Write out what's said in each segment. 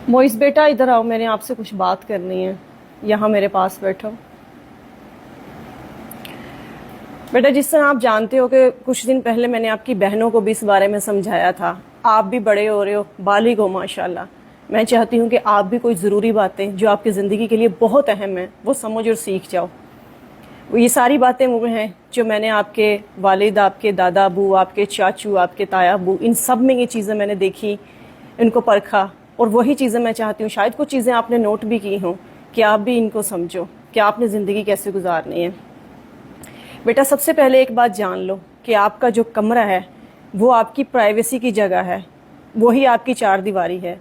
Moist बेटा इधर आओ, मैंने आपसे कुछ बात करनी है। यहाँ मेरे पास बैठो। बेटा, जिस तरह आप जानते हो कि कुछ दिन पहले मैंने आपकी बहनों को भी इस बारे में समझाया था। आप भी बड़े हो रहे हो, बालिग हो माशाल्लाह। मैं चाहती हूँ कि आप भी कोई ज़रूरी बातें जो आपकी ज़िंदगी के लिए बहुत अहम हैं वो समझ और सीख जाओ। ये सारी बातें वो हैं जो मैंने आपके वालिद, आपके दादा अबू, आपके चाचू, आपके ताया अबू, इन सब में ये चीज़ें मैंने देखी, इनको परखा, और वही चीज़ें मैं चाहती हूँ, शायद कुछ चीज़ें आपने नोट भी की हों, कि आप भी इनको समझो कि आपने ज़िंदगी कैसे गुजारनी है। बेटा, सबसे पहले एक बात जान लो कि आपका जो कमरा है वो आपकी प्राइवेसी की जगह है, वही आपकी चार दीवारी है।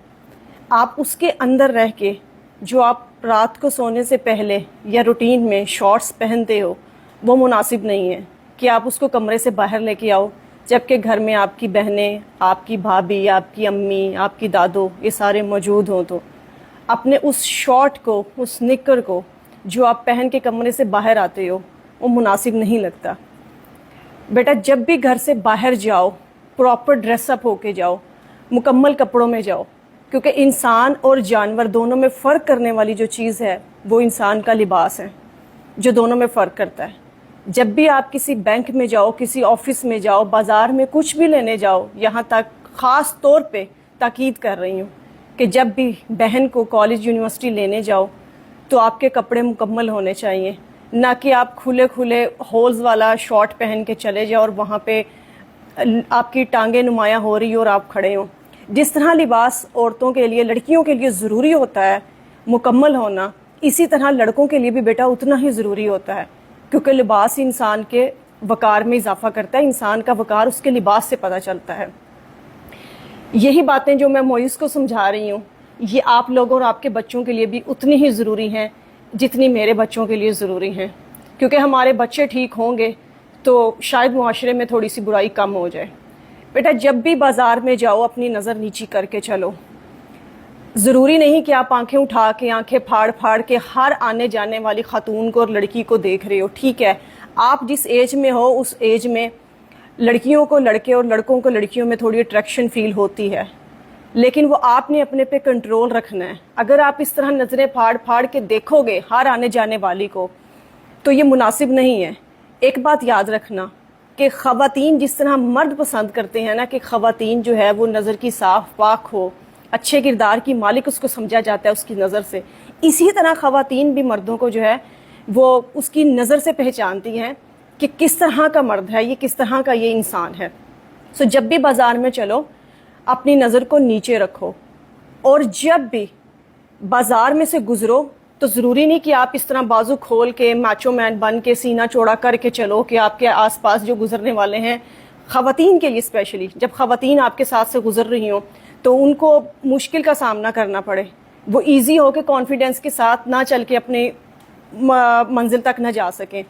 आप उसके अंदर रह के जो आप रात को सोने से पहले या रूटीन में शॉर्ट्स पहनते हो वो मुनासिब नहीं है कि आप उसको कमरे से बाहर लेके आओ, जबकि घर में आपकी बहनें, आपकी भाभी, आपकी अम्मी, आपकी दादो, ये सारे मौजूद हों। तो अपने उस शॉर्ट को, उस निकर को जो आप पहन के कमरे से बाहर आते हो वो मुनासिब नहीं लगता। बेटा, जब भी घर से बाहर जाओ प्रॉपर ड्रेसअप होके जाओ, मुकम्मल कपड़ों में जाओ, क्योंकि इंसान और जानवर दोनों में फ़र्क करने वाली जो चीज़ है वो इंसान का लिबास है, जो दोनों में फ़र्क करता है। जब भी आप किसी बैंक में जाओ, किसी ऑफिस में जाओ, बाज़ार में कुछ भी लेने जाओ, यहाँ तक ख़ास तौर पे ताकीद कर रही हूँ कि जब भी बहन को कॉलेज यूनिवर्सिटी लेने जाओ तो आपके कपड़े मुकम्मल होने चाहिए, ना कि आप खुले खुले होल्स वाला शॉर्ट पहन के चले जाओ और वहाँ पे आपकी टांगें नुमायाँ हो रही हो और आप खड़े हो। जिस तरह लिबास औरतों के लिए, लड़कियों के लिए ज़रूरी होता है मुकम्मल होना, इसी तरह लड़कों के लिए भी बेटा उतना ही ज़रूरी होता है, क्योंकि लिबास इंसान के वक़ार में इजाफ़ा करता है। इंसान का वक़ार उसके लिबास से पता चलता है। यही बातें जो मैं मोइस को समझा रही हूँ, ये आप लोगों और आपके बच्चों के लिए भी उतनी ही ज़रूरी हैं जितनी मेरे बच्चों के लिए ज़रूरी हैं, क्योंकि हमारे बच्चे ठीक होंगे तो शायद मुआशरे में थोड़ी सी बुराई कम हो जाए। बेटा, जब भी बाज़ार में जाओ अपनी नज़र नीची करके चलो। ज़रूरी नहीं कि आप आंखें उठा के, आंखें फाड़ फाड़ के हर आने जाने वाली खातून को और लड़की को देख रहे हो। ठीक है, आप जिस एज में हो उस एज में लड़कियों को लड़के और लड़कों को लड़कियों में थोड़ी अट्रैक्शन फील होती है, लेकिन वो आपने अपने पे कंट्रोल रखना है। अगर आप इस तरह नज़रें फाड़ फाड़ के देखोगे हर आने जाने वाली को तो ये मुनासिब नहीं है। एक बात याद रखना कि ख़वातीन जिस तरह मर्द पसंद करते हैं ना कि ख़वातीन जो है वो नज़र की साफ पाक हो, अच्छे किरदार की मालिक उसको समझा जाता है उसकी नज़र से, इसी तरह ख़वातीन भी मर्दों को जो है वो उसकी नज़र से पहचानती हैं कि किस तरह का मर्द है ये, किस तरह का ये इंसान है। सो जब भी बाज़ार में चलो अपनी नज़र को नीचे रखो, और जब भी बाज़ार में से गुज़रो तो ज़रूरी नहीं कि आप इस तरह बाजू खोल के माचो मैन बन के सीना चौड़ा करके चलो कि आपके आसपास जो गुजरने वाले हैं, ख़वातीन के लिए स्पेशली, जब ख़वातीन आपके साथ से गुजर रही हों तो उनको मुश्किल का सामना करना पड़े, वो इजी हो के कॉन्फिडेंस के साथ ना चल के अपने मंजिल तक ना जा सकें।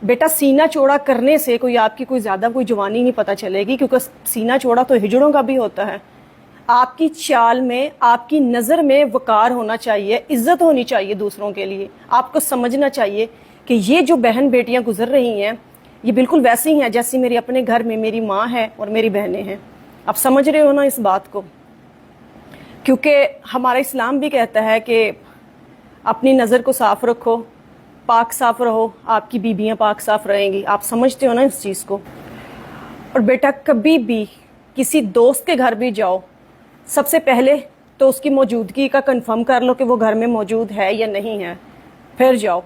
बेटा, सीना चौड़ा करने से कोई आपकी कोई ज़्यादा कोई जवानी नहीं पता चलेगी, क्योंकि सीना चौड़ा तो हिजड़ों का भी होता है। आपकी चाल में, आपकी नज़र में वक़ार होना चाहिए, इज़्ज़त होनी चाहिए दूसरों के लिए। आपको समझना चाहिए कि ये जो बहन बेटियां गुजर रही हैं ये बिल्कुल वैसी ही हैं जैसी मेरी अपने घर में मेरी माँ है और मेरी बहनें हैं। आप समझ रहे हो ना इस बात को? क्योंकि हमारा इस्लाम भी कहता है कि अपनी नज़र को साफ़ रखो, पाक साफ़ रहो, आपकी बीबियाँ पाक साफ़ रहेंगी। आप समझते हो ना इस चीज़ को? और बेटा, कभी भी किसी दोस्त के घर भी जाओ, सबसे पहले तो उसकी मौजूदगी का कंफर्म कर लो कि वो घर में मौजूद है या नहीं है, फिर जाओ।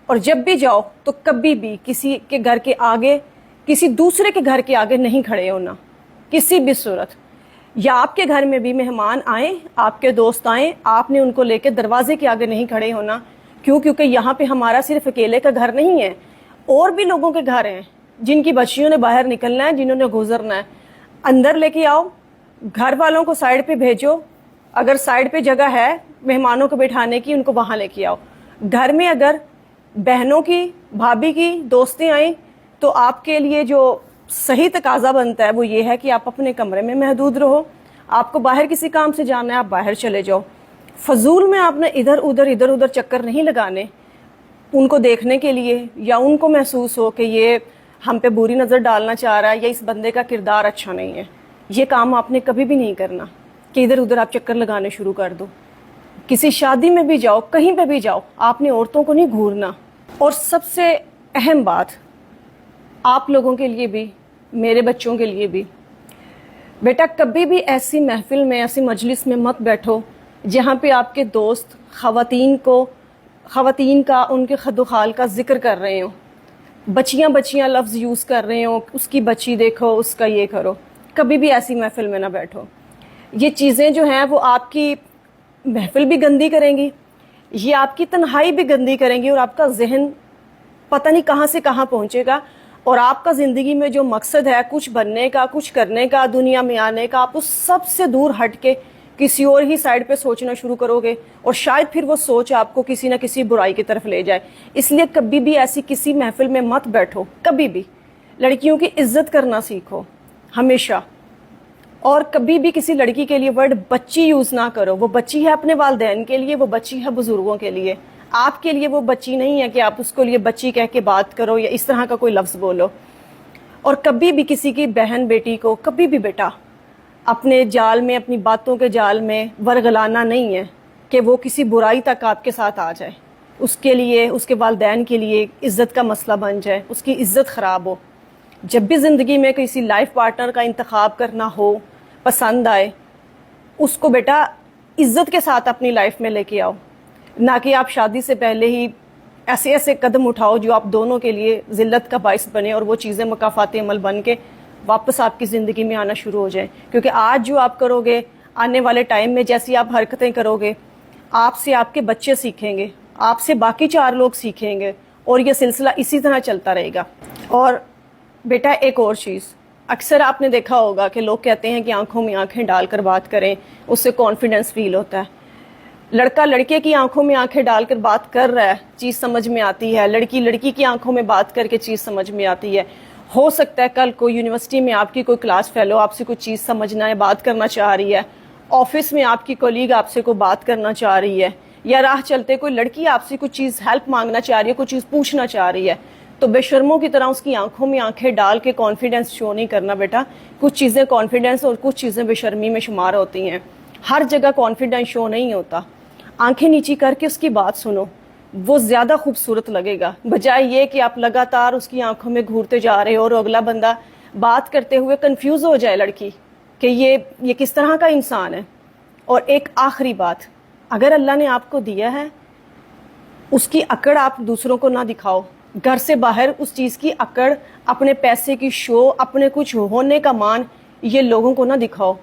और जब भी जाओ तो कभी भी किसी के घर के आगे, किसी दूसरे के घर के आगे नहीं खड़े होना किसी भी सूरत। या आपके घर में भी मेहमान आए, आपके दोस्त आए, आपने उनको लेकर दरवाजे के आगे नहीं खड़े होना। क्यों? क्योंकि यहाँ पे हमारा सिर्फ अकेले का घर नहीं है, और भी लोगों के घर हैं जिनकी बच्चियों ने बाहर निकलना है, जिन्होंने गुजरना है। अंदर लेके आओ, घर वालों को साइड पे भेजो, अगर साइड पे जगह है मेहमानों को बैठाने की उनको वहाँ लेके आओ। घर में अगर बहनों की, भाभी की दोस्तें आए तो आपके लिए जो सही तकाजा बनता है वो ये है कि आप अपने कमरे में महदूद रहो। आपको बाहर किसी काम से जाना है, आप बाहर चले जाओ। फजूल में आपने इधर उधर चक्कर नहीं लगाने उनको देखने के लिए, या उनको महसूस हो कि ये हम पे बुरी नज़र डालना चाह रहा है या इस बंदे का किरदार अच्छा नहीं है। ये काम आपने कभी भी नहीं करना। کہ ادھر ادھر آپ چکر لگانے شروع کر دو. کسی شادی میں بھی جاؤ, کہیں پہ بھی جاؤ, آپ نے عورتوں کو نہیں گھورنا. اور سب سے اہم بات آپ لوگوں کے لیے بھی, میرے بچوں کے لیے بھی, بیٹا کبھی بھی ایسی محفل میں, ایسی مجلس میں مت بیٹھو جہاں پہ آپ کے دوست خواتین کا, ان کے خد و خال کا ذکر کر رہے ہوں, بچیاں لفظ یوز کر رہے ہوں, اس کی بچی دیکھو, اس کا یہ کرو. کبھی بھی ایسی محفل میں نہ بیٹھو. یہ چیزیں جو ہیں وہ آپ کی محفل بھی گندی کریں گی, یہ آپ کی تنہائی بھی گندی کریں گی, اور آپ کا ذہن پتہ نہیں کہاں سے کہاں پہنچے گا. اور آپ کا زندگی میں جو مقصد ہے کچھ بننے کا, کچھ کرنے کا, دنیا میں آنے کا, آپ اس سب سے دور ہٹ کے کسی اور ہی سائڈ پہ سوچنا شروع کرو گے, اور شاید پھر وہ سوچ آپ کو کسی نہ کسی برائی کی طرف لے جائے. اس لیے کبھی بھی ایسی کسی محفل میں مت بیٹھو. کبھی بھی لڑکیوں کی عزت کرنا سیکھو ہمیشہ. اور کبھی بھی کسی لڑکی کے لیے ورڈ بچی یوز نہ کرو. وہ بچی ہے اپنے والدین کے لیے, وہ بچی ہے بزرگوں کے لیے. آپ کے لیے وہ بچی نہیں ہے کہ آپ اس کو لیے بچی کہہ کے بات کرو یا اس طرح کا کوئی لفظ بولو. اور کبھی بھی کسی کی بہن بیٹی کو کبھی بھی بیٹا اپنے جال میں, اپنی باتوں کے جال میں ورگلانا نہیں ہے کہ وہ کسی برائی تک آپ کے ساتھ آ جائے, اس کے لیے, اس کے والدین کے لیے عزت کا مسئلہ بن جائے, اس کی عزت خراب ہو. جب بھی زندگی میں کسی لائف پارٹنر کا انتخاب کرنا ہو, پسند آئے, اس کو بیٹا عزت کے ساتھ اپنی لائف میں لے کے آؤ, نہ کہ آپ شادی سے پہلے ہی ایسے قدم اٹھاؤ جو آپ دونوں کے لیے ذلت کا باعث بنے, اور وہ چیزیں مکافات عمل بن کے واپس آپ کی زندگی میں آنا شروع ہو جائیں. کیونکہ آج جو آپ کرو گے, آنے والے ٹائم میں جیسی آپ حرکتیں کرو گے, آپ سے آپ کے بچے سیکھیں گے, آپ سے باقی 4 لوگ سیکھیں گے, اور یہ سلسلہ اسی طرح چلتا رہے گا. اور بیٹا ایک اور چیز, اکثر آپ نے دیکھا ہوگا کہ لوگ کہتے ہیں کہ آنکھوں میں آنکھیں ڈال کر بات کریں, اس سے کانفیڈنس فیل ہوتا ہے. لڑکا لڑکے کی آنکھوں میں آنکھیں ڈال کر بات کر رہا ہے, چیز سمجھ میں آتی ہے. لڑکی لڑکی کی آنکھوں میں بات کر کے چیز سمجھ میں آتی ہے. ہو سکتا ہے کل کو یونیورسٹی میں آپ کی کوئی کلاس فیلو آپ سے کوئی چیز سمجھنا ہے, بات کرنا چاہ رہی ہے, آفس میں آپ کی کولیگ آپ سے کوئی بات کرنا چاہ رہی ہے, یا راہ چلتے کوئی لڑکی آپ سے کوئی چیز ہیلپ مانگنا چاہ رہی ہے, کوئی چیز پوچھنا چاہ رہی ہے, تو بے شرموں کی طرح اس کی آنکھوں میں آنکھیں ڈال کے کانفیڈنس شو نہیں کرنا. بیٹا کچھ چیزیں کانفیڈنس اور کچھ چیزیں بے شرمی میں شمار ہوتی ہیں. ہر جگہ کانفیڈنس شو نہیں ہوتا. آنکھیں نیچی کر کے اس کی بات سنو, وہ زیادہ خوبصورت لگے گا, بجائے یہ کہ آپ لگاتار اس کی آنکھوں میں گھورتے جا رہے ہو اور اگلا بندہ بات کرتے ہوئے کنفیوز ہو جائے لڑکی کہ یہ کس طرح کا انسان ہے. اور ایک آخری بات, اگر اللہ نے آپ کو دیا ہے, اس کی اکڑ آپ دوسروں کو نہ دکھاؤ. گھر سے باہر اس چیز کی اکڑ, اپنے پیسے کی شو, اپنے کچھ ہونے کا مان, یہ لوگوں کو نہ دکھاؤ.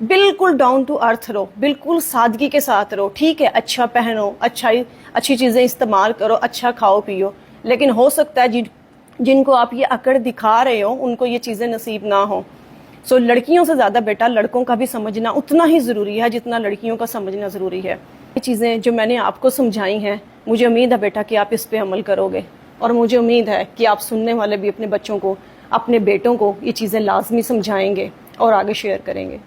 بالکل ڈاؤن ٹو ارتھ رہو, بالکل سادگی کے ساتھ رہو. ٹھیک ہے, اچھا پہنو, اچھی چیزیں استعمال کرو, اچھا کھاؤ پیو, لیکن ہو سکتا ہے جن کو آپ یہ اکڑ دکھا رہے ہو ان کو یہ چیزیں نصیب نہ ہوں. سو لڑکیوں سے زیادہ بیٹا لڑکوں کا بھی سمجھنا اتنا ہی ضروری ہے جتنا لڑکیوں کا سمجھنا ضروری ہے. یہ چیزیں جو میں نے آپ کو سمجھائی ہیں, مجھے امید ہے بیٹا کہ آپ اس پہ عمل کرو گے, اور مجھے امید ہے کہ آپ سننے والے بھی اپنے بچوں کو, اپنے بیٹوں کو یہ چیزیں لازمی سمجھائیں گے اور آگے شیئر کریں گے.